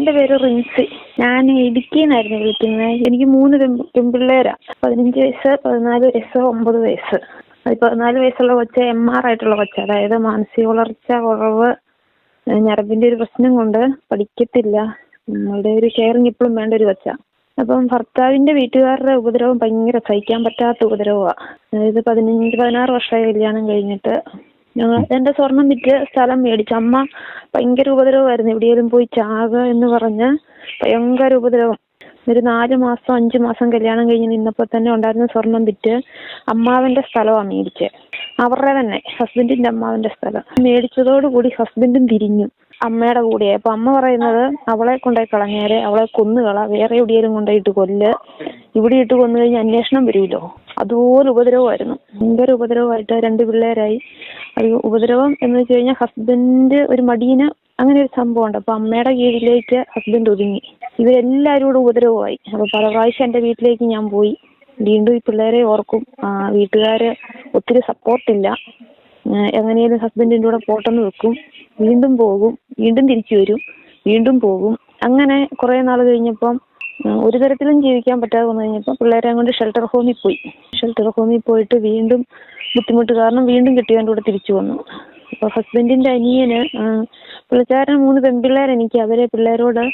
എൻ്റെ പേര് റിൻസി. ഞാൻ ഇടുക്കിയിൽ നിന്നായിരുന്നു വിളിക്കുന്നത്. എനിക്ക് 3 പെൺപിള്ളേരാ. 15 വയസ്സ്, 14 വയസ്സ്, 9 വയസ്സ്. അത് 14 വയസ്സുള്ള കൊച്ച് MR ആയിട്ടുള്ള കൊച്ച്. അതായത് മാനസിക വളർച്ച കുറവ്, ഞരമ്പിൻ്റെ ഒരു പ്രശ്നം കൊണ്ട് പഠിക്കത്തില്ല. നമ്മളുടെ ഒരു കെയറിങ് ഇപ്പോഴും വേണ്ട ഒരു കൊച്ചാ. അപ്പം ഭർത്താവിൻ്റെ വീട്ടുകാരുടെ ഉപദ്രവം ഭയങ്കര സഹിക്കാൻ പറ്റാത്ത ഉപദ്രവമാണ്. അതായത് 15-16 വർഷമായി കല്യാണം കഴിഞ്ഞിട്ട്. എൻ്റെ സ്വർണം വിറ്റ് സ്ഥലം മേടിച്ചു. അമ്മ ഭയങ്കര ഉപദ്രവമായിരുന്നു. എവിടെയെങ്കിലും പോയി ചാകുക എന്ന് പറഞ്ഞ് ഭയങ്കര ഉപദ്രവം. ഒരു 4 മാസം 5 മാസം കല്യാണം കഴിഞ്ഞ് നിന്നപ്പോൾ തന്നെ ഉണ്ടായിരുന്ന സ്വർണം വിറ്റ് അമ്മാവൻ്റെ സ്ഥലമാണ് മേടിച്ചത്. അവരുടെ തന്നെ ഹസ്ബൻഡിൻ്റെ അമ്മാവൻ്റെ സ്ഥലം മേടിച്ചതോടുകൂടി ഹസ്ബൻഡും തിരിഞ്ഞു അമ്മയുടെ കൂടെ. അപ്പൊ അമ്മ പറയുന്നത് അവളെ കൊണ്ടുപോയി കളഞ്ഞേരെ, അവളെ കൊന്നുകള, വേറെ എവിടെയെങ്കിലും കൊണ്ടുപോയിട്ട് കൊല്ല്, ഇവിടെ ഇട്ട് കൊന്നു കഴിഞ്ഞാൽ അന്വേഷണം വരുമല്ലോ. അതുപോലെ ഉപദ്രവമായിരുന്നു. ഭയങ്കര ഉപദ്രവമായിട്ട് 2 പിള്ളേരായി. അത് ഉപദ്രവം എന്ന് വെച്ച് കഴിഞ്ഞാൽ ഹസ്ബൻഡ് ഒരു മടിയന്, അങ്ങനെ ഒരു സംഭവം ഉണ്ട്. അപ്പൊ അമ്മയുടെ കീഴിലേക്ക് ഹസ്ബൻഡ് ഒതുങ്ങി. ഇവരെല്ലാവരും കൂടെ ഉപദ്രവമായി. അപ്പൊ പല പ്രാവശ്യം എൻ്റെ വീട്ടിലേക്ക് ഞാൻ പോയി. വീണ്ടും ഈ പിള്ളേരെ ഓർക്കും. വീട്ടുകാര് ഒത്തിരി സപ്പോർട്ടില്ല. എങ്ങനെയാലും ഹസ്ബൻഡിൻ്റെ കൂടെ പോട്ടെന്ന് വെക്കും. വീണ്ടും പോകും, വീണ്ടും തിരിച്ചു വരും, വീണ്ടും പോകും. അങ്ങനെ കുറേ നാൾ കഴിഞ്ഞപ്പം ഒരു തരത്തിലും ജീവിക്കാൻ പറ്റാതെ വന്നു കഴിഞ്ഞപ്പോൾ പിള്ളേരെ കൊണ്ട് ഷെൽട്ടർ ഹോമിൽ പോയി. ഷെൽട്ടർ ഹോമിൽ പോയിട്ട് വീണ്ടും ബുദ്ധിമുട്ട് കാരണം വീണ്ടും കെട്ടിയവൻ്റെ കൂടെ തിരിച്ചു വന്നു. അപ്പോൾ ഹസ്ബൻഡിൻ്റെ അനിയന്, പുള്ളിക്കാരൻ 3 പെൺപിള്ളേർ എനിക്ക്. അവരെ പിള്ളേരോട്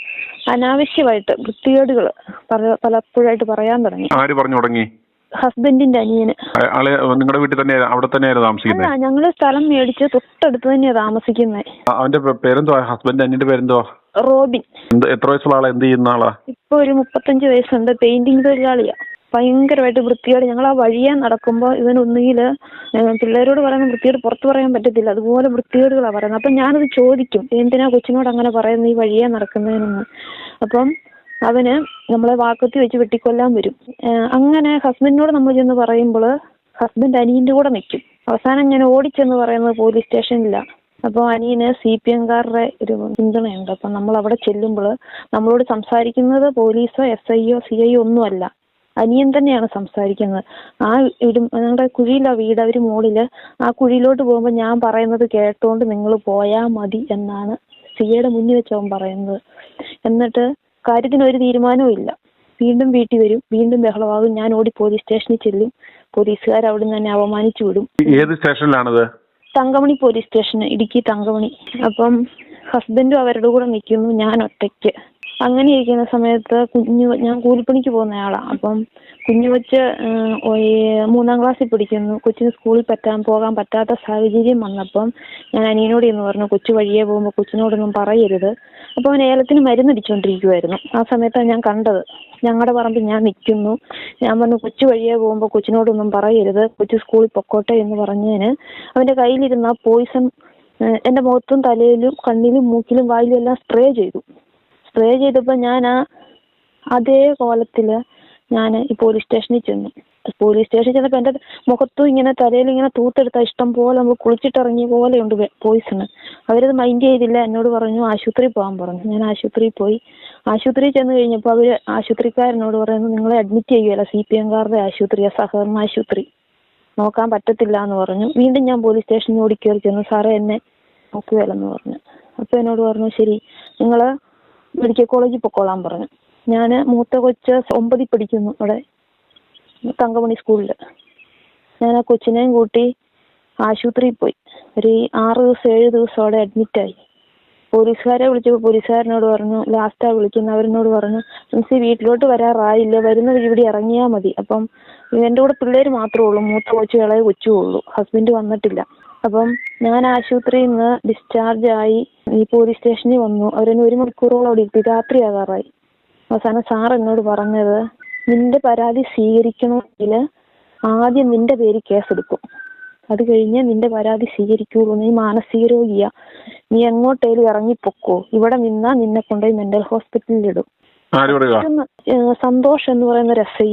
അനാവശ്യമായിട്ട് വൃത്തികേടുകൾ പലപ്പോഴായിട്ട് പറയാൻ തുടങ്ങി. ആര് പറഞ്ഞു തുടങ്ങി? ഹസ്ബൻഡിന്റെ അനിയന്. നിങ്ങളുടെ വീട്ടിൽ തന്നെ, അവിടെ തന്നെയായിരുന്നു താമസിക്കുന്നത്? അല്ല, ഞങ്ങള് സ്ഥലം മേടിച്ച് തൊട്ടടുത്ത് തന്നെയാ താമസിക്കുന്നത്. അവന്റെ പേരെന്തോ? ഹസ്ബൻഡ് അനിയന്റെ പേരെന്തോ? റോബിൻ. എത്ര വയസ്സുള്ള ആളാ? എന്ത് ചെയ്യുന്ന ആളാ? ഇപ്പൊ ഒരു 35 വയസ്സുണ്ട്. പെയിന്റിംഗ് തൊഴിലാളിയാ. ഭയങ്കരമായിട്ട് വൃത്തിയോട് ഞങ്ങൾ ആ വഴിയാൻ നടക്കുമ്പോൾ ഇവനൊന്നുകിൽ പിള്ളേരോട് പറയുന്ന വൃത്തിയോട് പുറത്ത് പറയാൻ പറ്റത്തില്ല. അതുപോലെ വൃത്തിയോടുകളാണ് പറയുന്നത്. അപ്പം ഞാനത് ചോദിക്കും, എന്തിനാ കൊച്ചിനോട് അങ്ങനെ പറയുന്നത്, ഈ വഴിയാൻ നടക്കുന്നതിനൊന്ന്. അപ്പം അവന് നമ്മളെ വാക്കത്തി വെച്ച് വെട്ടിക്കൊല്ലാൻ വരും. അങ്ങനെ ഹസ്ബൻഡിനോട് നമ്മൾ ചെന്ന് പറയുമ്പോൾ ഹസ്ബൻഡ് അനിയൻ്റെ കൂടെ നിൽക്കും. അവസാനം ഞാൻ ഓടിച്ചെന്ന് പറയുന്നത് പോലീസ് സ്റ്റേഷനിലാണ്. അപ്പോൾ അനിയന് CPM-കാരുടെ ഒരു പിന്തുണയുണ്ട്. അപ്പം നമ്മൾ അവിടെ ചെല്ലുമ്പോൾ നമ്മളോട് സംസാരിക്കുന്നത് പോലീസോ SIയോ CIയോ ഒന്നുമല്ല, അനിയൻ തന്നെയാണ് സംസാരിക്കുന്നത്. ഞങ്ങളുടെ കുഴിയിലാണ് വീട്. അവർ മുകളിൽ ആ കുഴിയിലോട്ട് പോകുമ്പോൾ ഞാൻ പറയുന്നത് കേട്ടോണ്ട് നിങ്ങൾ പോയാൽ മതി എന്നാണ് CIയുടെ മുന്നിൽ വെച്ച് അവൻ പറയുന്നത്. എന്നിട്ട് കാര്യത്തിനൊരു തീരുമാനവും ഇല്ല. വീണ്ടും വീട്ടിൽ വരും, വീണ്ടും ബഹളമാകും. ഞാൻ ഓടി പോലീസ് സ്റ്റേഷനിൽ ചെല്ലും. പോലീസുകാർ അവിടെ നിന്ന് തന്നെ അവമാനിച്ചു വിടും. ഏത് സ്റ്റേഷനിലാണത്? Thankamani police station, Idukki Thankamani. അപ്പം ഹസ്ബൻഡും അവരുടെ കൂടെ നിൽക്കുന്നു, ഞാൻ ഒറ്റയ്ക്ക്. അങ്ങനെ ഇരിക്കുന്ന സമയത്ത് ഞാൻ കൂലിപ്പണിക്ക് പോകുന്നയാളാണ്. അപ്പം കുഞ്ഞു കൊച്ച് 3-ാം ക്ലാസ്സിൽ പഠിക്കുന്നു. കൊച്ചിന് സ്കൂളിൽ പോകാൻ പറ്റാത്ത സാഹചര്യം വന്നപ്പം ഞാൻ അനിയനോട് എന്ന് പറഞ്ഞു, കൊച്ചു വഴിയെ പോകുമ്പോൾ കൊച്ചിനോടൊന്നും പറയരുത്. അപ്പോൾ അവൻ ഏലത്തിന് മരുന്നടിച്ചുകൊണ്ടിരിക്കുമായിരുന്നു. ആ സമയത്താണ് ഞാൻ കണ്ടത്. ഞങ്ങളുടെ പറമ്പിൽ ഞാൻ നിൽക്കുന്നു. ഞാൻ പറഞ്ഞു, കൊച്ചു വഴിയെ പോകുമ്പോൾ കൊച്ചിനോടൊന്നും പറയരുത്, കൊച്ചു സ്കൂളിൽ പൊക്കോട്ടെ എന്ന് പറഞ്ഞതിന് അവൻ്റെ കയ്യിലിരുന്ന പോയിസൺ എൻ്റെ മുഖത്തും തലയിലും കണ്ണിലും മൂക്കിലും വായിലും എല്ലാം സ്പ്രേ ചെയ്തപ്പോൾ ഞാൻ അതേ കോലത്തിൽ ഞാൻ ഈ പോലീസ് സ്റ്റേഷനിൽ ചെന്നു. പോലീസ് സ്റ്റേഷനിൽ ചെന്നപ്പോൾ എൻ്റെ മുഖത്തും ഇങ്ങനെ തലയിൽ ഇങ്ങനെ തൂത്തെടുത്ത ഇഷ്ടം പോലെ നമ്മൾ കുളിച്ചിട്ടിറങ്ങിയ പോലെയുണ്ട് പോയിസണ്. അവരത് മൈൻഡ് ചെയ്തില്ല. എന്നോട് പറഞ്ഞു ആശുപത്രിയിൽ പോകാൻ പറഞ്ഞു. ഞാൻ ആശുപത്രിയിൽ പോയി. ആശുപത്രിയിൽ ചെന്ന് കഴിഞ്ഞപ്പോൾ അവർ ആശുപത്രിക്കാരനോട് പറയുന്നു, നിങ്ങളെ അഡ്മിറ്റ് ചെയ്യുകയല്ല, CPM-കാരുടെ ആശുപത്രിയാണ്, സഹകരണ ആശുപത്രി, നോക്കാൻ പറ്റത്തില്ല എന്ന് പറഞ്ഞു. വീണ്ടും ഞാൻ പോലീസ് സ്റ്റേഷനിൽ ഓടിക്കയറി ചെന്നു. സാറേ എന്നെ നോക്കുകയല്ലെന്ന് പറഞ്ഞു. അപ്പോൾ എന്നോട് പറഞ്ഞു, ശരി നിങ്ങൾ മെഡിക്കൽ കോളേജിൽ പൊക്കോളാൻ പറഞ്ഞു. ഞാൻ മൂത്ത കൊച്ച് 9ൽ പഠിക്കുന്നു അവിടെ തങ്കമണി സ്കൂളിൽ. ഞാൻ ആ കൊച്ചിനെയും കൂട്ടി ആശുപത്രിയിൽ പോയി. ഒരു 6 ദിവസം 7 ദിവസം അവിടെ അഡ്മിറ്റായി. പോലീസുകാരെ വിളിച്ചപ്പോൾ പോലീസുകാരനോട് പറഞ്ഞു, ലാസ്റ്റാണ് വിളിക്കുന്നത്, അവരിനോട് പറഞ്ഞു, മീൻസ് വീട്ടിലോട്ട് വരാറായില്ല, വരുന്ന വഴി ഇവിടെ ഇറങ്ങിയാൽ മതി. അപ്പം എൻ്റെ കൂടെ പിള്ളേർ മാത്രമേ ഉള്ളൂ, മൂത്ത കൊച്ചു ഇളയ കൊച്ചും ഉള്ളൂ, ഹസ്ബൻഡ് വന്നിട്ടില്ല. അപ്പം ഞാൻ ആശുപത്രിയിൽ നിന്ന് ഡിസ്ചാർജ് ആയി ഈ പോലീസ് സ്റ്റേഷനിൽ വന്നു. അവരെന്നെ 1 മണിക്കൂറോളം അവിടെ ഇരുത്തി. രാത്രിയാകാറായി. അവസാനം സാർ എന്നോട് പറഞ്ഞത്, നിന്റെ പരാതി സ്വീകരിക്കണമെങ്കിൽ ആദ്യം നിന്റെ പേര് കേസെടുക്കും, അത് കഴിഞ്ഞ് നിന്റെ പരാതി സ്വീകരിക്കുള്ളൂ. നീ മാനസിക രോഗിയാ, നീ എങ്ങോട്ടേലും ഇറങ്ങിപ്പൊക്കോ, ഇവിടെ നിന്നാ നിന്നെ കൊണ്ടുപോയി മെന്റൽ ഹോസ്പിറ്റലിൽ ഇടും. സന്തോഷം എന്ന് പറയുന്ന ഒരു SI,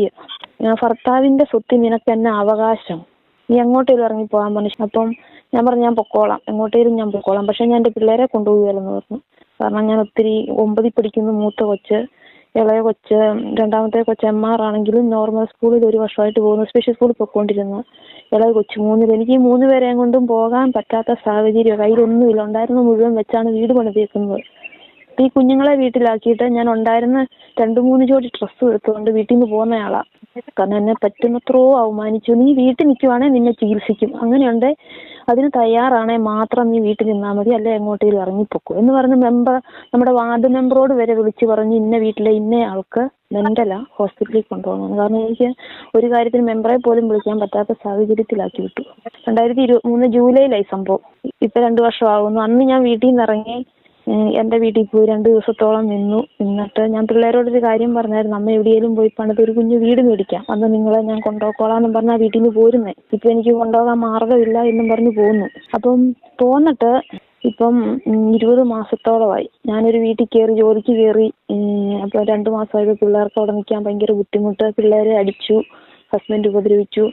ഭർത്താവിന്റെ സ്വത്ത് നിനക്ക് തന്നെ അവകാശം, നീ എങ്ങോട്ടേലും ഇറങ്ങിപ്പോകാൻ പറഞ്ഞു. അപ്പം ഞാൻ പറഞ്ഞു, ഞാൻ പൊക്കോളാം, എങ്ങോട്ടേലും ഞാൻ പൊക്കോളാം, പക്ഷെ ഞാൻ എൻ്റെ പിള്ളേരെ കൊണ്ടുപോകുകയല്ലെന്ന് പറഞ്ഞു. കാരണം ഞാൻ ഒത്തിരി 9ൽ പഠിക്കുന്ന മൂത്ത കൊച്ച്, ഇളയ കൊച്ച്, 2ാമത്തെ കൊച്ച് MR ആണെങ്കിലും നോർമൽ സ്കൂളിൽ 1 വർഷമായിട്ട് പോകുന്നു, സ്പെഷ്യൽ സ്കൂളിൽ പൊയ്ക്കൊണ്ടിരുന്നു. ഇളയ കൊച്ച് 3ൽ. എനിക്ക് ഈ 3 പേരെയും കൊണ്ടും പോകാൻ പറ്റാത്ത സാഹചര്യം. കയ്യിലൊന്നുമില്ല, ഉണ്ടായിരുന്ന മുഴുവൻ വെച്ചാണ് വീട് പണിതേക്കുന്നത്. ഈ കുഞ്ഞുങ്ങളെ വീട്ടിലാക്കിയിട്ട് ഞാൻ ഉണ്ടായിരുന്ന 2-3 ജോഡി ഡ്രസ്സും എടുത്തുകൊണ്ട് വീട്ടിൽ നിന്ന് പോകുന്നയാളാ. കാരണം എന്നെ പറ്റുന്നത്രോ അവമാനിച്ചു. നീ വീട്ടിൽ നിൽക്കുവാണെങ്കിൽ നിന്നെ ചികിത്സിക്കും, അങ്ങനെയുണ്ട്, അതിന് തയ്യാറാണെ മാത്രം നീ വീട്ടിൽ നിന്നാൽ മതി, അല്ലെ എങ്ങോട്ടേലും ഇറങ്ങിപ്പോക്കോ എന്ന് പറഞ്ഞ് നമ്മുടെ വാർഡ് മെമ്പറോട് വരെ വിളിച്ച് പറഞ്ഞ് ഇന്ന വീട്ടിലെ ഇന്ന ആൾക്ക് മെന്റലാ, ഹോസ്പിറ്റലിൽ കൊണ്ടുപോകണം. കാരണം എനിക്ക് ഒരു കാര്യത്തിന് മെമ്പറെ പോലും വിളിക്കാൻ പറ്റാത്ത സാഹചര്യത്തിലാക്കി വിട്ടു. 2023 ജൂലൈയിലായി സംഭവം. ഇപ്പൊ 2 വർഷമാകുന്നു. അന്ന് ഞാൻ വീട്ടിൽ നിന്ന് ഇറങ്ങി എന്റെ വീട്ടിൽ പോയി 2 ദിവസത്തോളം നിന്നു. എന്നിട്ട് ഞാൻ പിള്ളേരോടൊരു കാര്യം പറഞ്ഞായിരുന്നു, അമ്മ എവിടെയെങ്കിലും പോയി പണിത് ഒരു കുഞ്ഞു വീട് മേടിക്കാം, അന്ന് നിങ്ങളെ ഞാൻ കൊണ്ടുപോയിക്കോളാന്നും പറഞ്ഞാൽ വീട്ടിൽ നിന്ന് പോരുന്നേ. ഇപ്പൊ എനിക്ക് കൊണ്ടുപോകാൻ മാർഗമില്ല എന്നും പറഞ്ഞ് പോന്നു. അപ്പം പോന്നിട്ട് ഇപ്പം 20 മാസത്തോളമായി. ഞാനൊരു വീട്ടിൽ കയറി, ജോലിക്ക് കയറി. അപ്പൊ 2 മാസമായപ്പോൾ പിള്ളേർക്ക് അവിടെ നിൽക്കാൻ ഭയങ്കര ബുദ്ധിമുട്ട്. പിള്ളേരെ അടിച്ചു, ഹസ്ബൻഡ് ഉപദ്രവിച്ചു,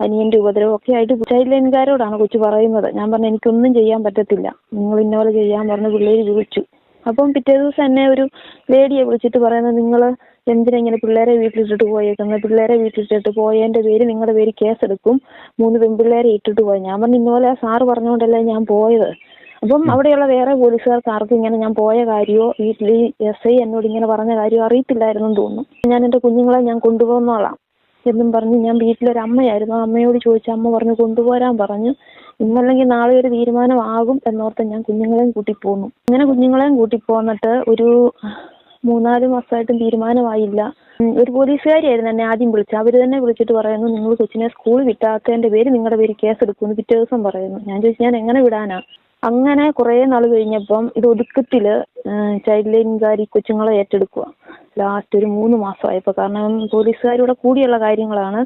അനിയന്റെ ഉപദ്രവം ഒക്കെ ആയിട്ട് ചൈൽഡ് ലൈൻകാരോടാണ് കൊച്ചു പറയുന്നത്. ഞാൻ പറഞ്ഞു എനിക്കൊന്നും ചെയ്യാൻ പറ്റത്തില്ല, നിങ്ങൾ ഇന്നപോലെ ചെയ്യാൻ പറഞ്ഞ് പിള്ളേര് വിളിച്ചു. അപ്പം പിറ്റേ ദിവസം എന്നെ ഒരു ലേഡിയെ വിളിച്ചിട്ട് പറയുന്നത്, നിങ്ങൾ എന്തിനാ ഇങ്ങനെ പിള്ളേരെ വീട്ടിലിട്ടിട്ട് പോയേക്കുന്നത്, പിള്ളേരെ വീട്ടിലിട്ടിട്ട് പോയതിന്റെ പേര് നിങ്ങളുടെ പേര് കേസെടുക്കും, 3 പെൺപിള്ളേരെ ഇട്ടിട്ട് പോയി. ഞാൻ പറഞ്ഞു ഇന്നപോലെ സാറ് പറഞ്ഞുകൊണ്ടല്ലേ ഞാൻ പോയത്. അപ്പം അവിടെയുള്ള വേറെ പോലീസുകാർക്ക് ആർക്കും ഇങ്ങനെ ഞാൻ പോയ കാര്യമോ വീട്ടിൽ SI എന്നോട് ഇങ്ങനെ പറഞ്ഞ കാര്യമോ അറിയത്തില്ലായിരുന്നു തോന്നുന്നു. ഞാൻ എൻ്റെ കുഞ്ഞുങ്ങളെ ഞാൻ കൊണ്ടുപോകുന്നോളാം എന്നും പറഞ്ഞ് ഞാൻ വീട്ടിലൊരമ്മയായിരുന്നു, അമ്മയോട് ചോദിച്ച അമ്മ പറഞ്ഞു കൊണ്ടുപോരാൻ പറഞ്ഞു. ഇന്നല്ലെങ്കിൽ നാളെ ഒരു തീരുമാനമാകും എന്നോർത്ത് ഞാൻ കുഞ്ഞുങ്ങളെയും കൂട്ടി പോന്നു. അങ്ങനെ കുഞ്ഞുങ്ങളെയും കൂട്ടി പോന്നിട്ട് ഒരു 3-4 മാസമായിട്ടും തീരുമാനമായില്ല. ഒരു പോലീസുകാരിയായിരുന്നു എന്നെ ആദ്യം വിളിച്ചത്. അവർ തന്നെ വിളിച്ചിട്ട് പറയുന്നു, നിങ്ങൾ കൊച്ചിനെ സ്കൂളിൽ വിട്ടാത്തതിന്റെ പേര് നിങ്ങളുടെ പേര് കേസെടുക്കുമെന്ന് പിറ്റേ ദിവസം പറയുന്നു. ഞാൻ ചോദിച്ചു ഞാൻ എങ്ങനെ വിടാനാ? അങ്ങനെ കുറെ നാൾ കഴിഞ്ഞപ്പം ഇത് ഒതുക്കത്തില് ചൈൽഡ് ലൈൻകാർ ഈ കൊച്ചുങ്ങളെ ഏറ്റെടുക്കുക. ലാസ്റ്റ് ഒരു 3 മാസമായപ്പോൾ, കാരണം പോലീസുകാരുടെ കൂടിയുള്ള കാര്യങ്ങളാണ്,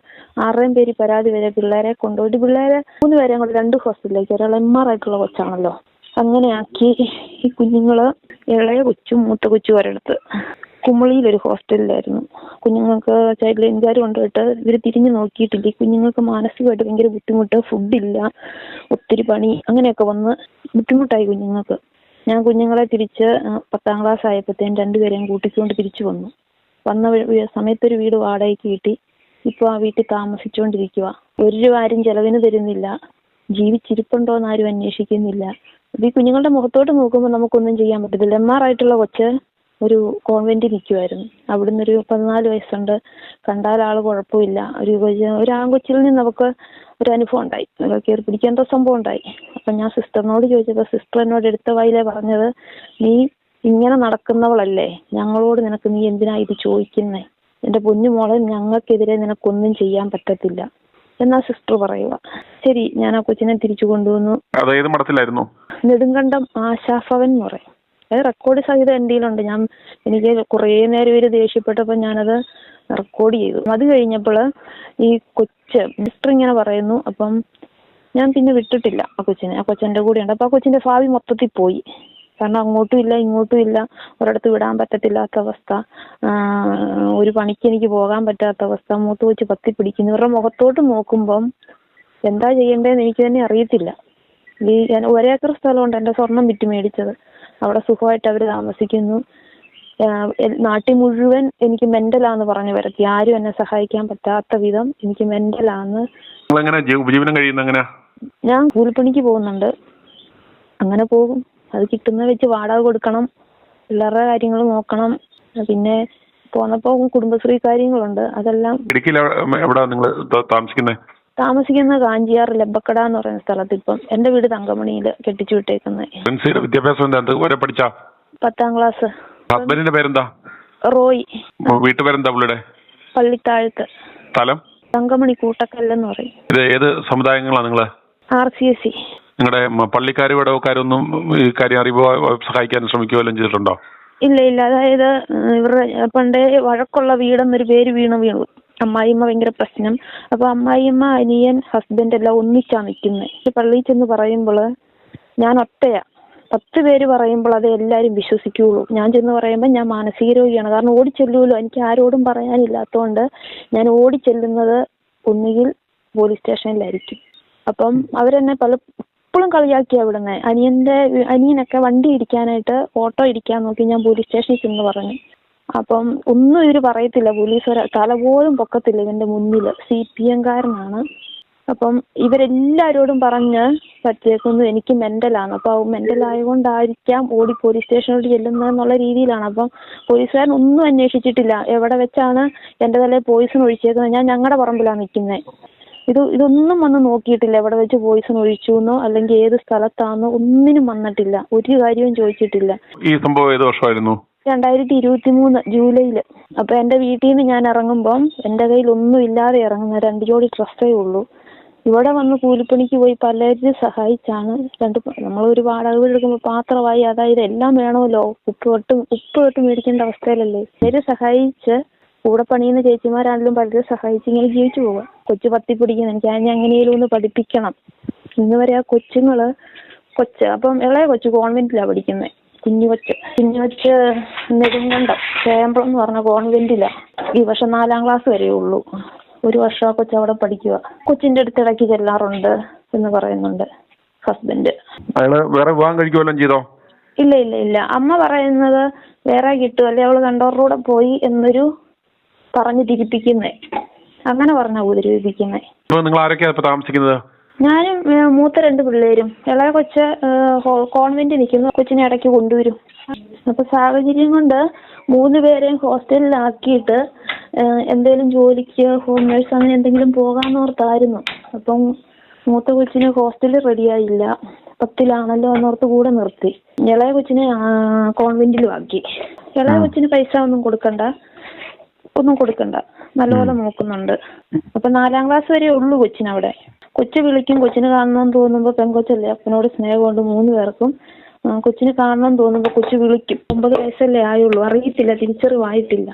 6 പേര് പരാതി വരെ പിള്ളേരെ കൊണ്ടുപോയിട്ട് പിള്ളേരെ 3 പേരെയും കൂടെ 2 ഹോസ്പിറ്റലിലേക്ക്, ഒരാൾ MR ആയിട്ടുള്ള കൊച്ചാണല്ലോ, അങ്ങനെയാക്കി ഈ കുഞ്ഞുങ്ങള് ഇളയ കൊച്ചും മൂത്ത കൊച്ചും ഒരിടത്ത് കുമളിയിലൊരു ഹോസ്റ്റലിലായിരുന്നു. കുഞ്ഞുങ്ങൾക്ക് ചൈൽഡ് ലൈൻകാർ കൊണ്ടുപോയിട്ട് ഇവർ തിരിഞ്ഞു നോക്കിയിട്ടില്ല. ഈ കുഞ്ഞുങ്ങൾക്ക് മാനസികമായിട്ട് ഭയങ്കര ബുദ്ധിമുട്ട്, ഫുഡില്ല, ഒത്തിരി പണി, അങ്ങനെയൊക്കെ വന്ന് ബുദ്ധിമുട്ടായി കുഞ്ഞുങ്ങൾക്ക്. ഞാൻ കുഞ്ഞുങ്ങളെ തിരിച്ച് 10ാം ക്ലാസ് ആയപ്പോഴത്തേനും 2 പേരെയും കൂട്ടിക്കൊണ്ട് തിരിച്ചു വന്നു. വന്ന സമയത്തൊരു വീട് വാടകയ്ക്ക് കിട്ടി. ഇപ്പോൾ ആ വീട്ടിൽ താമസിച്ചുകൊണ്ടിരിക്കുക. ഒരു ആരും ചെലവിന് തരുന്നില്ല, ജീവിച്ചിരിപ്പുണ്ടോന്ന് ആരും അന്വേഷിക്കുന്നില്ല. ഈ കുഞ്ഞുങ്ങളുടെ മുഖത്തോട്ട് നോക്കുമ്പോൾ നമുക്കൊന്നും ചെയ്യാൻ പറ്റത്തില്ല. MR ആയിട്ടുള്ള കൊച്ച് ഒരു കോൺവെന്റിൽ നിൽക്കുമായിരുന്നു. അവിടുന്ന് ഒരു 14 വയസ്സുണ്ട്, കണ്ടാൽ ആള് കുഴപ്പമില്ല. ഒരു ആൺകൊച്ചിൽ നിന്ന് നമുക്ക് ഒരു അനുഭവം ഉണ്ടായി, കയറി പിടിക്കാൻ എന്തോ സംഭവം ഉണ്ടായി. അപ്പം ഞാൻ സിസ്റ്ററിനോട് ചോദിച്ചപ്പോൾ സിസ്റ്റർ എന്നോട് എടുത്ത വായിലേ പറഞ്ഞത്, നീ ഇങ്ങനെ നടക്കുന്നവളല്ലേ, ഞങ്ങളോട് നിനക്ക് നീ എന്തിനാ ഇത് ചോദിക്കുന്നേ, എന്റെ പൊന്നുമോളെ ഞങ്ങൾക്കെതിരെ നിനക്കൊന്നും ചെയ്യാൻ പറ്റത്തില്ല എന്നാ സിസ്റ്റർ പറയുക. ശരി, ഞാൻ ആ കൊച്ചിനെ തിരിച്ചു കൊണ്ടുവന്നു. നെടുങ്കണ്ടം ആശാഭവൻ എന്ന് പറയും. അത് റെക്കോർഡ് സഹിതം എൻ്റെ കയ്യിലുണ്ട്. എനിക്ക് കുറേ നേരം ഒരു ദേഷ്യപ്പെട്ടപ്പോൾ ഞാനത് റെക്കോർഡ് ചെയ്തു. അത് കഴിഞ്ഞപ്പോൾ ഈ സിസ്റ്റർ ഇങ്ങനെ പറയുന്നു. അപ്പം ഞാൻ പിന്നെ വിട്ടിട്ടില്ല ആ കൊച്ചിനെ. ആ കൊച്ചെൻ്റെ കൂടെ ഉണ്ട്. അപ്പോൾ ആ കൊച്ചിൻ്റെ ഭാവി മൊത്തത്തിൽ പോയി. കാരണം അങ്ങോട്ടും ഇല്ല ഇങ്ങോട്ടും ഇല്ല, ഒരിടത്ത് വിടാൻ പറ്റത്തില്ലാത്ത അവസ്ഥ, ഒരു പണിക്ക് എനിക്ക് പോകാൻ പറ്റാത്ത അവസ്ഥ, മൂത്ത് വെച്ച് പത്തി പിടിക്കുന്നു. ഇവരുടെ മുഖത്തോട്ട് നോക്കുമ്പം എന്താ ചെയ്യേണ്ടതെന്ന് എനിക്ക് തന്നെ അറിയത്തില്ല. ഞാൻ 1 ഏക്കർ സ്ഥലമുണ്ട് എൻ്റെ സ്വർണം വിറ്റ് മേടിച്ചത്. അവിടെ സുഖമായിട്ട് അവർ താമസിക്കുന്നു. നാട്ടിൽ മുഴുവൻ എനിക്ക് മെന്റലാന്ന് പറഞ്ഞു വരത്തി. ആരും എന്നെ സഹായിക്കാൻ പറ്റാത്ത വിധം എനിക്ക് മെന്റലാന്ന്. ഞാൻ കൂലിപ്പണിക്ക് പോകുന്നുണ്ട്. അങ്ങനെ പോകും. അത് കിട്ടുന്ന വെച്ച് വാടക കൊടുക്കണം, പിള്ളേരുടെ കാര്യങ്ങൾ നോക്കണം. പിന്നെ പോന്നപ്പോ കുടുംബശ്രീ കാര്യങ്ങളുണ്ട്, അതെല്ലാം. താമസിക്കുന്നത് കാഞ്ചിയാർ ലബക്കട എന്ന് പറയുന്ന സ്ഥലത്ത്. ഇപ്പം എന്റെ വീട് തങ്കമണിയിൽ കെട്ടിച്ചു വിട്ടേക്കുന്നത്. 10ാം ക്ലാസ്. ഹസ്ബൻഡിന്റെ പേരെന്താ? റോയ്. വീട്ടുപേരെന്താ പുള്ളിയുടെ? പള്ളിത്താഴത്ത്. സ്ഥലം? തങ്കമണി കൂട്ടക്കല്ലെന്ന് പറയും. ഇത് ഏത് സമുദായങ്ങളാണ് നിങ്ങള്? RCSC. നിങ്ങളുടെ പള്ളിക്കാരും ഇടവക്കാരൊന്നും ഈ കാര്യം അറിയുമ്പോ സഹായിക്കാൻ ശ്രമിക്കുകയോ ചെയ്തിട്ടുണ്ടോ? ഇല്ല. അതായത് ഇവരുടെ പണ്ടേ വഴക്കുള്ള വീടെന്നൊരു പേര് വീണു. അമ്മായിയമ്മ ഭയങ്കര പ്രശ്നം. അപ്പൊ അമ്മായിയമ്മ, അനിയൻ, ഹസ്ബൻഡ് എല്ലാം ഒന്നിച്ചാ നിൽക്കുന്നത്. പള്ളിയിൽ ചെന്ന് പറയുമ്പോൾ ഞാൻ ഒറ്റയാ. 10 പേര് പറയുമ്പോൾ അത് എല്ലാവരും വിശ്വസിക്കുള്ളൂ. ഞാൻ ചെന്ന് പറയുമ്പോൾ ഞാൻ മാനസിക രോഗിയാണ്. കാരണം ഓടിച്ചെല്ലുമല്ലോ, എനിക്ക് ആരോടും പറയാനില്ലാത്തതുകൊണ്ട് ഞാൻ ഓടിച്ചെല്ലുന്നത് ഒന്നുകിൽ പോലീസ് സ്റ്റേഷനിലായിരിക്കും. അപ്പം അവരെന്നെ എപ്പോഴും കളിയാക്കിയാ വിടുന്നത്. അനിയനൊക്കെ വണ്ടി ഇടിക്കാനായിട്ട് ഓട്ടോ ഇടിക്കാൻ നോക്കി ഞാൻ പോലീസ് സ്റ്റേഷനിൽ ചെന്ന് പറഞ്ഞു. അപ്പം ഒന്നും ഇവർ പറയത്തില്ല. പോലീസുകാർ തല പോലും പൊക്കത്തില്ല ഇവന്റെ മുന്നിൽ. CPM കാരനാണ്. അപ്പം ഇവരെല്ലാവരോടും പറഞ്ഞ് പറ്റിയേക്കുന്നു എനിക്ക് മെന്റലാണ്. അപ്പോൾ മെന്റൽ ആയതുകൊണ്ടായിരിക്കാം ഓടി പോലീസ് സ്റ്റേഷനിലോട്ട് ചെല്ലുന്നതെന്നുള്ള രീതിയിലാണ്. അപ്പം പോലീസുകാരൻ ഒന്നും അന്വേഷിച്ചിട്ടില്ല, എവിടെ വെച്ചാണ് എൻ്റെ തലയിൽ പോയിസൺ ഒഴിച്ചേക്കുന്നത്. ഞാൻ ഞങ്ങളുടെ പറമ്പിലാണ് നിൽക്കുന്നത്. ഇതൊന്നും വന്ന് നോക്കിയിട്ടില്ല, എവിടെ വെച്ച് പോയിസൺ ഒഴിച്ചു എന്നോ അല്ലെങ്കിൽ ഏത് സ്ഥലത്താണെന്നോ ഒന്നിനും വന്നിട്ടില്ല. ഒരു കാര്യവും ചോദിച്ചിട്ടില്ല. ഈ സംഭവം ഏത് വർഷമായിരുന്നു? 2023 ജൂലൈയിൽ. അപ്പൊ എന്റെ വീട്ടിൽ നിന്ന് ഞാൻ ഇറങ്ങുമ്പം എന്റെ കയ്യിൽ ഒന്നും ഇല്ലാതെ ഇറങ്ങുന്ന 2 ജോഡി ഡ്രസ്സേ ഉള്ളൂ. ഇവിടെ വന്ന് കൂലിപ്പണിക്ക് പോയി പലരും സഹായിച്ചാണ് നമ്മളൊരു വാടക വീട് എടുക്കുമ്പോൾ പാത്രമായി അതായത് എല്ലാം വേണമല്ലോ, ഉപ്പ് തൊട്ട് മേടിക്കേണ്ട അവസ്ഥയിലല്ലേ. പലരും സഹായിച്ച്, കൂടെ പണിയുന്ന ചേച്ചിമാരാണെങ്കിലും പലരും സഹായിച്ച് ഇങ്ങനെ ജീവിച്ചു പോവുക. കൊച്ചു പത്തി പിടിക്കുന്ന എനിക്ക് അതിനെ എങ്ങനെയും ഒന്ന് പഠിപ്പിക്കണം. ഇന്ന് വരെ ആ അപ്പം ഇളയ കൊച്ചു കോൺവെന്റിലാണ് പഠിക്കുന്നത്. കുഞ്ഞു കൊച്ച് നെടുങ്കണ്ടം ചേമ്പളം എന്ന് പറഞ്ഞ കോൺവെന്റിലാണ്. ഈ വർഷം 4ാം ക്ലാസ് വരെ ഉള്ളൂ. ഒരു വർഷം ആ കൊച്ചു അവിടെ പഠിക്കുക. കൊച്ചിന്റെ അടുത്ത് ഇടയ്ക്ക് ചെല്ലാറുണ്ട് എന്ന് പറയുന്നുണ്ട് ഹസ്ബൻഡ്. അയാള് വേറെ വിവാഹം കഴിക്കുവല്ലോ ചെയ്തോ? ഇല്ല. അമ്മ പറയുന്നത് വേറെ കിട്ടും, അല്ലെ അവള് കണ്ടവരുടെ പോയി എന്നൊരു പറഞ്ഞു തിരിപ്പിക്കുന്നേ. അങ്ങനെ പറഞ്ഞാ ഉപദ്രവിപ്പിക്കുന്നേ. നിങ്ങൾ ആരൊക്കെയാ ഇപ്പൊ താമസിക്കുന്നത്? ഞാനും മൂത്ത 2 പിള്ളേരും. ഇളയ കൊച്ച് കോൺവെന്റ് നിൽക്കുന്നു, കൊച്ചിനെ ഇടയ്ക്ക് കൊണ്ടുവരും. അപ്പൊ സാഹചര്യം കൊണ്ട് 3 പേരെയും ഹോസ്റ്റലിലാക്കിയിട്ട് എന്തെങ്കിലും ജോലിക്ക് ഹോം നേഴ്സ് അങ്ങനെ എന്തെങ്കിലും പോകാന്നോർത്തായിരുന്നു. അപ്പം മൂത്ത കൊച്ചിന് ഹോസ്റ്റലിൽ റെഡിയായില്ല, 10ലാണല്ലോ എന്നോർത്ത് കൂടെ നിർത്തി. ഇളയ കൊച്ചിനെ കോൺവെന്റിലും ആക്കി. ഇളയ കൊച്ചിന് പൈസ ഒന്നും കൊടുക്കണ്ട, നല്ലപോലെ നോക്കുന്നുണ്ട്. അപ്പൊ 4ാം ക്ലാസ് വരെ ഉള്ളൂ കൊച്ചിനവിടെ. കൊച്ചു വിളിക്കും, കൊച്ചിന് കാണണമെന്ന് തോന്നുമ്പോൾ പെൺകൊച്ചല്ലേ, അപ്പനോട് സ്നേഹമുണ്ട് 3 പേർക്കും. കൊച്ചിന് കാണണം തോന്നുമ്പോൾ കൊച്ചു വിളിക്കും. 9 വയസ്സല്ലേ ആയുള്ളൂ, അറിയത്തില്ല, തിരിച്ചറിവായിട്ടില്ല.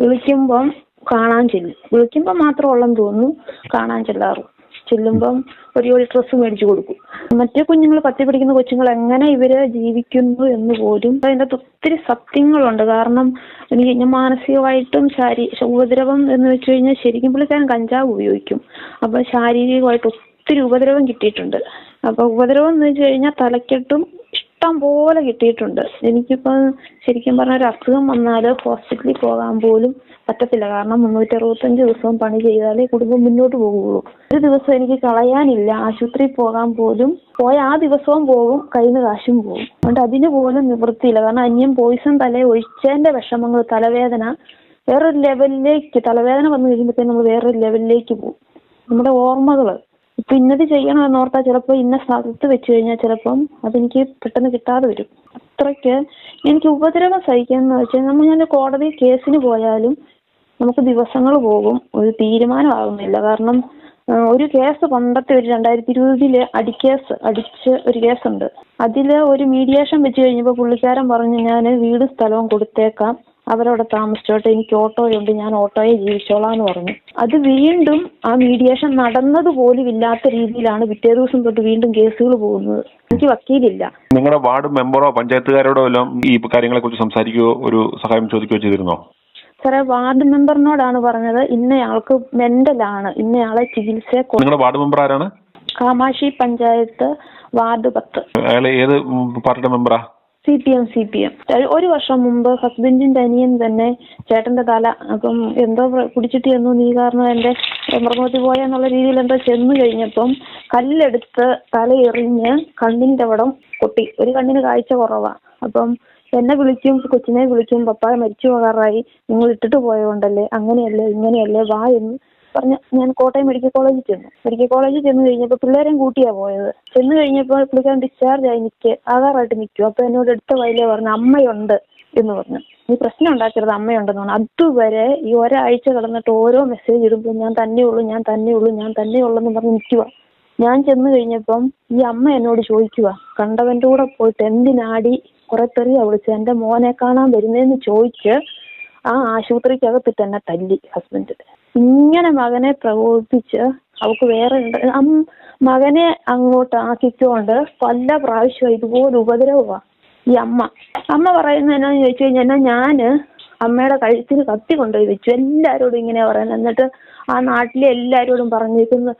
വിളിക്കുമ്പം കാണാൻ ചെല്ലും. വിളിക്കുമ്പോൾ മാത്രം ഉള്ളെന്ന് തോന്നുന്നു, കാണാൻ ചെല്ലുമ്പം ഒരു ജോഡി ഡ്രസ്സ് മേടിച്ചു കൊടുക്കും. മറ്റേ കുഞ്ഞുങ്ങൾ പത്തി പിടിക്കുന്ന കൊച്ചുങ്ങൾ എങ്ങനെ ഇവര് ജീവിക്കുന്നു എന്ന് പോലും അതിൻ്റെ ഒത്തിരി സത്യങ്ങളുണ്ട്. കാരണം ഞാൻ മാനസികമായിട്ടും ഉപദ്രവം എന്ന് വെച്ച് കഴിഞ്ഞാൽ ശരിക്കും പുള്ളിക്കാരൻ കഞ്ചാവ് ഉപയോഗിക്കും. അപ്പൊ ശാരീരികമായിട്ട് ഒത്തിരി ഉപദ്രവം കിട്ടിയിട്ടുണ്ട്. അപ്പൊ ഉപദ്രവം എന്ന് വെച്ച് കഴിഞ്ഞാൽ തലക്കെട്ടും ഇഷ്ടം പോലെ കിട്ടിയിട്ടുണ്ട്. എനിക്കിപ്പോ ശരിക്കും പറഞ്ഞ ഒരു അസുഖം വന്നാല് ഹോസ്പിറ്റലിൽ പോകാൻ പോലും പറ്റത്തില്ല. കാരണം 365 ദിവസവും പണി ചെയ്താലേ കുടുംബം മുന്നോട്ട് പോകുള്ളൂ. ഒരു ദിവസം എനിക്ക് കളയാനില്ല. ആശുപത്രിയിൽ പോകാൻ പോലും പോയ ആ ദിവസവും പോകും, കയ്യിൽ നിന്ന് കാശും പോകും. അതുകൊണ്ട് അതിന് പോലും നിവൃത്തിയില്ല. കാരണം അന്യം പോയിസൺ തലയിൽ ഒഴിച്ചതിന്റെ വിഷമങ്ങൾ, തലവേദന വേറൊരു ലെവലിലേക്ക്, തലവേദന വന്നു കഴിയുമ്പോഴത്തേക്കും നമ്മൾ വേറൊരു ലെവലിലേക്ക് പോകും. നമ്മുടെ ഓർമ്മകള് ഇപ്പൊ ഇന്നത് ചെയ്യണമെന്നോർത്താൽ ചിലപ്പോൾ ഇന്ന സ്ഥലത്ത് വെച്ച് കഴിഞ്ഞാൽ ചിലപ്പം അതെനിക്ക് പെട്ടെന്ന് കിട്ടാതെ വരും. അത്രയ്ക്ക് എനിക്ക് ഉപദ്രവം സഹിക്കാന്ന് വെച്ചാൽ ഞാൻ കോടതി കേസിന് പോയാലും നമുക്ക് ദിവസങ്ങൾ പോകും, ഒരു തീരുമാനമാകുന്നില്ല. കാരണം ഒരു കേസ് പണ്ടത്തെ ഒരു 2020 അടിച്ച ഒരു കേസുണ്ട്. അതില് ഒരു മീഡിയേഷൻ വെച്ച് കഴിഞ്ഞപ്പോൾ പുള്ളിക്കാരൻ പറഞ്ഞു, ഞാൻ വീട് സ്ഥലവും കൊടുത്തേക്കാം, അവരവിടെ താമസിച്ചോട്ടെ, എനിക്ക് ഓട്ടോയുണ്ട്, ഞാൻ ഓട്ടോയെ ജീവിച്ചോളാം എന്ന് പറഞ്ഞു. അത് വീണ്ടും ആ മീഡിയേഷൻ നടന്നതുപോലും ഇല്ലാത്ത രീതിയിലാണ് പിറ്റേ ദിവസം തൊട്ട് വീണ്ടും കേസുകൾ പോകുന്നത്. എനിക്ക് വക്കീലില്ല. നിങ്ങളുടെ വാർഡ് മെമ്പറോ പഞ്ചായത്തുകാരോടോ എല്ലാം ഈ കാര്യങ്ങളെ കുറിച്ച് സംസാരിക്കുകയോ ഒരു സഹായം ചോദിക്കുകയോ ചെയ്തിരുന്നോ? സാറേ, വാർഡ് മെമ്പറിനോടാണ് പറഞ്ഞത് ഇന്നയാൾക്ക് മെന്റലാണ്, ഇന്നയാളെ ചികിത്സ. നിങ്ങളുടെ വാർഡ് മെമ്പർ ആരാണ്? കാമാക്ഷി പഞ്ചായത്ത് വാർഡ് 10. അയാൾ ഏത് പാർട്ടിയുടെ മെമ്പറാ? CPM. ഒരു വർഷം മുമ്പ് ഹസ്ബൻഡിന്റെ അനിയൻ തന്നെ ചേട്ടന്റെ തല അപ്പം എന്തോ കുടിച്ചിട്ട് ചെന്നു, നീ കാരണം എന്റെ മൃഗത്തിൽ പോയെന്നുള്ള രീതിയിൽ എന്തോ ചെന്നു കഴിഞ്ഞപ്പം കല്ലെടുത്ത് തല എറിഞ്ഞ് കണ്ണിന്റെ അവിടം പൊട്ടി. ഒരു കണ്ണിന് കാഴ്ച കുറവാ. അപ്പം എന്നെ വിളിക്കും, കൊച്ചിനെ വിളിക്കും, പപ്പ മരിച്ചു പോകാറായി, നിങ്ങൾ ഇട്ടിട്ട് പോയതുകൊണ്ടല്ലേ, അങ്ങനെയല്ലേ ഇങ്ങനെയല്ലേ വാ എന്ന് പറഞ്ഞ് ഞാൻ കോട്ടയം മെഡിക്കൽ കോളേജിൽ ചെന്ന് കഴിഞ്ഞപ്പോൾ പിള്ളേരെയും കൂട്ടിയാ പോയത്. ചെന്ന് കഴിഞ്ഞപ്പോൾ പുള്ളിക്കാരൻ ഡിസ്ചാർജ് ആയി ആധാറായിട്ട് നിൽക്കും. അപ്പൊ എന്നോട് എടുത്ത വയലേ പറഞ്ഞു അമ്മയുണ്ട് എന്ന് പറഞ്ഞു. നീ പ്രശ്നം ഉണ്ടാക്കരുത്, അമ്മയുണ്ടെന്ന് പറഞ്ഞു. അതുവരെ ഈ ഒരാഴ്ച കിടന്നിട്ട് ഓരോ മെസ്സേജ് ഇടുമ്പോൾ ഞാൻ തന്നെ ഉള്ളൂ എന്ന് പറഞ്ഞ് നിൽക്കുക. ഞാൻ ചെന്ന് കഴിഞ്ഞപ്പം ഈ അമ്മ എന്നോട് ചോദിക്കുക, കണ്ടവന്റെ കൂടെ പോയിട്ട് എന്തിനാടി കുറെ തെറിയാ വിളിച്ച് എന്റെ മോനെ കാണാൻ വരുന്നതെന്ന് ചോദിച്ച് ആ ആശുപത്രിക്കകത്തിട്ട് എന്നെ തല്ലി ഹസ്ബൻഡ്. ഇങ്ങനെ മകനെ പ്രകോപിപ്പിച്ച് അവക്ക് വേറെ മകനെ അങ്ങോട്ട് ആക്കിക്കൊണ്ട് പല പ്രാവശ്യം ഇതുപോലെ ഉപദ്രവമാണ് ഈ അമ്മ പറയുന്നത് എന്നാന്ന് ചോദിച്ചു കഴിഞ്ഞാൽ ഞാന് അമ്മയുടെ കഴുത്തിന് കത്തി കൊണ്ടുപോയി വെച്ചു. എല്ലാരോടും ഇങ്ങനെയാ പറയുന്നത്. എന്നിട്ട് ആ നാട്ടിലെ എല്ലാരോടും പറഞ്ഞിരിക്കുന്നത്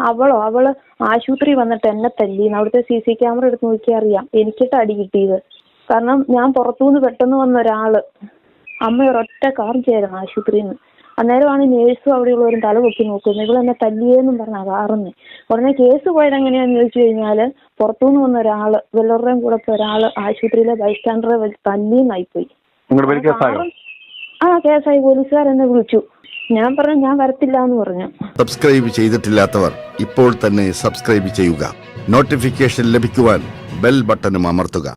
അവള് ആശുപത്രി വന്നിട്ട് എന്നെ തല്ലിന്ന്. അവിടുത്തെ CC ക്യാമറ എടുത്ത് നോക്കിയാൽ അറിയാം എനിക്കിട്ട് അടി കിട്ടിയത്. കാരണം ഞാൻ പുറത്തുനിന്ന് പെട്ടെന്ന് വന്ന ഒരാള് അമ്മ ഒരൊറ്റ കാർജിയായിരുന്നു ആശുപത്രിയിൽ നിന്ന്. അന്നേരമാണ് നേഴ്സും അവിടെയുള്ളവരും തല പൊക്കി നോക്കുന്നത്. ഇവളെന്നെ തല്ലിയെന്നും പറഞ്ഞാ കാറുന്നത്. ഉടനെ കേസ് പോയത് എങ്ങനെയാന്ന് ചോദിച്ചു കഴിഞ്ഞാൽ പുറത്തുനിന്ന് വന്ന ഒരാള് വെള്ളറുടെയും കൂടത്തെ ഒരാള് ആശുപത്രിയിലെ ബൈസ്റ്റാൻഡറെ തല്ലിയെന്നായിപ്പോയി. കേസായി. പോലീസുകാരെന്നെ വിളിച്ചു. ഞാൻ പറഞ്ഞു ഞാൻ വരത്തില്ല എന്ന് പറഞ്ഞു. സബ്സ്ക്രൈബ് ചെയ്തിട്ടില്ലാത്തവർ ഇപ്പോൾ തന്നെ സബ്സ്ക്രൈബ് ചെയ്യുക. നോട്ടിഫിക്കേഷൻ ലഭിക്കുവാൻ ബെൽ ബട്ടണും അമർത്തുക.